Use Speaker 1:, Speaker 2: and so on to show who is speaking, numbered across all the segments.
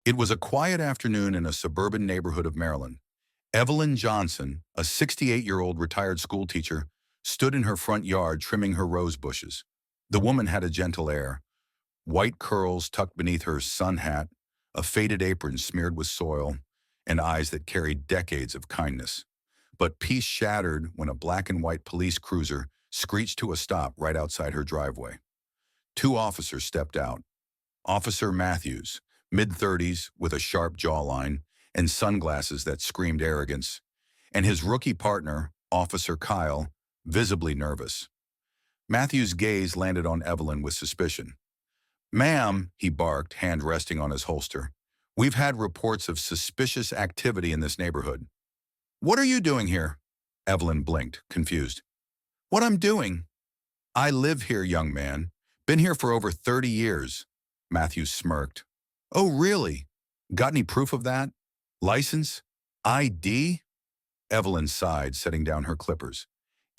Speaker 1: It was a quiet afternoon in a suburban neighborhood of Maryland. Evelyn Johnson, a 68-year-old retired schoolteacher, stood in her front yard trimming her rose bushes. The woman had a gentle air, white curls tucked beneath her sun hat, a faded apron smeared with soil, and eyes that carried decades of kindness. But peace shattered when a black and white police cruiser screeched to a stop right outside her driveway. Two officers stepped out. Officer Matthews, mid-30s with a sharp jawline and sunglasses that screamed arrogance, and his rookie partner, Officer Kyle, visibly nervous. Matthews' gaze landed on Evelyn with suspicion. "Ma'am," he barked, hand resting on his holster, "we've had reports of suspicious activity in this neighborhood." "What are you doing here?" Evelyn blinked, confused. "What I'm doing? I live here, young man. Been here for over 30 years. Matthews smirked. "Oh, really? Got any proof of that? License? ID? Evelyn sighed, setting down her clippers.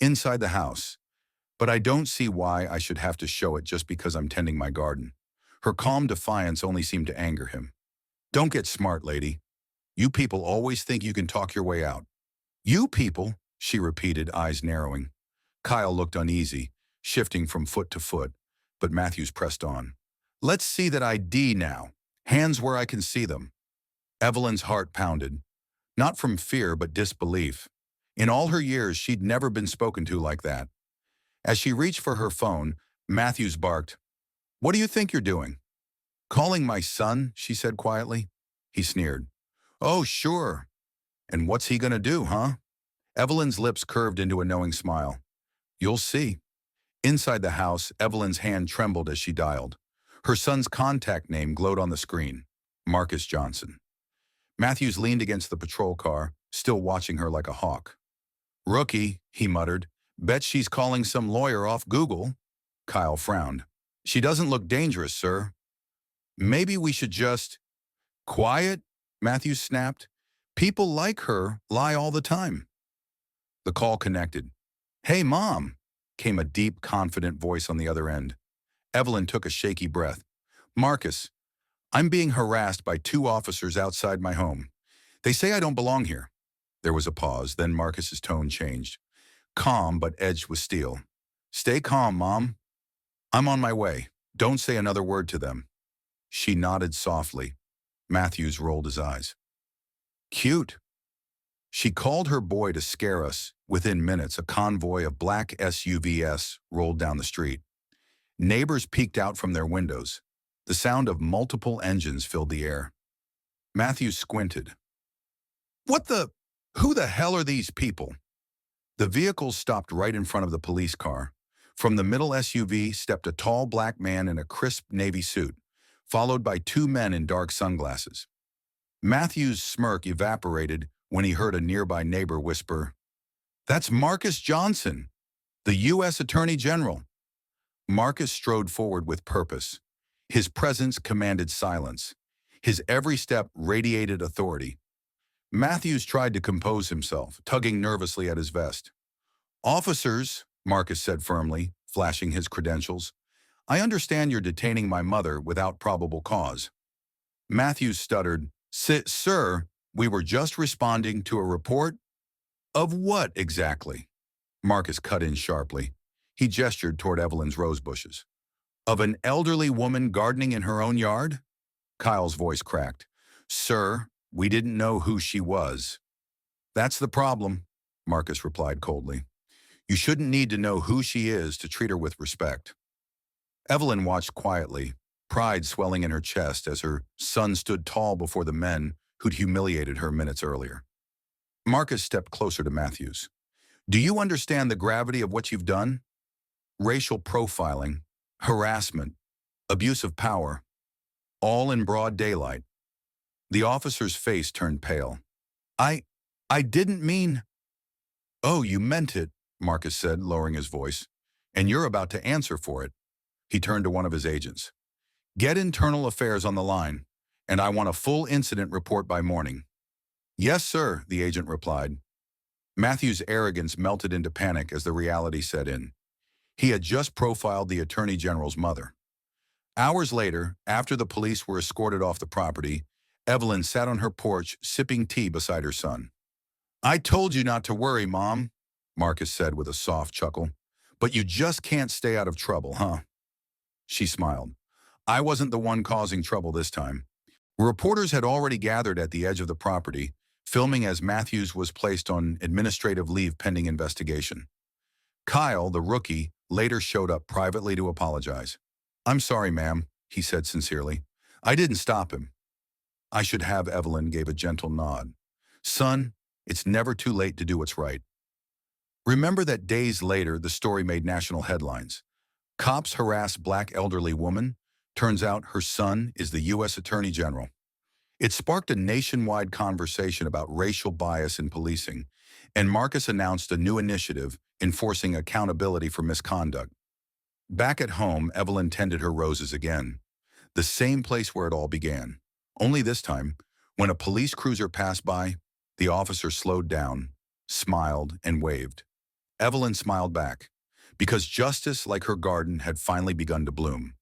Speaker 1: "Inside the house. But I don't see why I should have to show it just because I'm tending my garden." Her calm defiance only seemed to anger him. "Don't get smart, lady. You people always think you can talk your way out." "You people?" she repeated, eyes narrowing. Kyle looked uneasy, shifting from foot to foot, but Matthews pressed on. "Let's see that ID now. Hands where I can see them." Evelyn's heart pounded, not from fear but disbelief. In all her years, she'd never been spoken to like that. As she reached for her phone, Matthews barked, "What do you think you're doing?" "Calling my son," she said quietly. He sneered. "Oh, sure. And what's he gonna do, huh?" Evelyn's lips curved into a knowing smile. "You'll see." Inside the house, Evelyn's hand trembled as she dialed. Her son's contact name glowed on the screen, Marcus Johnson. Matthews leaned against the patrol car, still watching her like a hawk. "Rookie," he muttered. "Bet she's calling some lawyer off Google." Kyle frowned. "She doesn't look dangerous, sir." "Maybe we should just—" "Quiet," Matthews snapped. "People like her lie all the time." The call connected. "Hey, Mom," came a deep, confident voice on the other end. Evelyn took a shaky breath. "Marcus, I'm being harassed by two officers outside my home. They say I don't belong here." There was a pause, then Marcus's tone changed. Calm but edged with steel. "Stay calm, Mom. I'm on my way. Don't say another word to them." She nodded softly. Matthews rolled his eyes. "Cute." She called her boy to scare us. Within minutes, a convoy of black SUVs rolled down the street. Neighbors peeked out from their windows. The sound of multiple engines filled the air. Matthews squinted. Who the hell are these people?" The vehicle stopped right in front of the police car. From the middle SUV stepped a tall black man in a crisp navy suit, followed by two men in dark sunglasses. Matthews' smirk evaporated when he heard a nearby neighbor whisper, "That's Marcus Johnson, the U.S. Attorney General." Marcus strode forward with purpose. His presence commanded silence. His every step radiated authority. Matthews tried to compose himself, tugging nervously at his vest. "Officers," Marcus said firmly, flashing his credentials, "I understand you're detaining my mother without probable cause." Matthews stuttered, "Sir, we were just responding to a report." "Of what exactly?" Marcus cut in sharply. He gestured toward Evelyn's rose bushes. "Of an elderly woman gardening in her own yard?" Kyle's voice cracked. "Sir, we didn't know who she was." "That's the problem," Marcus replied coldly. "You shouldn't need to know who she is to treat her with respect." Evelyn watched quietly, pride swelling in her chest as her son stood tall before the men who'd humiliated her minutes earlier. Marcus stepped closer to Matthews. "Do you understand the gravity of what you've done? Racial profiling, harassment, abuse of power, all in broad daylight." The officer's face turned pale. I didn't mean—" "Oh, you meant it," Marcus said, lowering his voice. "And you're about to answer for it." He turned to one of his agents. "Get internal affairs on the line, and I want a full incident report by morning." "Yes, sir," the agent replied. Matthew's arrogance melted into panic as the reality set in. He had just profiled the Attorney General's mother. Hours later, after the police were escorted off the property, Evelyn sat on her porch, sipping tea beside her son. I told you not to worry, Mom, Marcus said with a soft chuckle. But you just can't stay out of trouble, huh? She smiled. I wasn't the one causing trouble this time. Reporters had already gathered at the edge of the property, filming as Matthews was placed on administrative leave pending investigation. Kyle, the rookie, later showed up privately to apologize. I'm sorry, ma'am, he said sincerely. I didn't stop him. I should have, Evelyn gave a gentle nod. Son, it's never too late to do what's right. Remember that days later, the story made national headlines. Cops harass black elderly woman. Turns out her son is the U.S. Attorney General. It sparked a nationwide conversation about racial bias in policing, and Marcus announced a new initiative enforcing accountability for misconduct. Back at home, Evelyn tended her roses again. The same place where it all began. Only this time, when a police cruiser passed by, the officer slowed down, smiled, and waved. Evelyn smiled back, because justice, like her garden, had finally begun to bloom.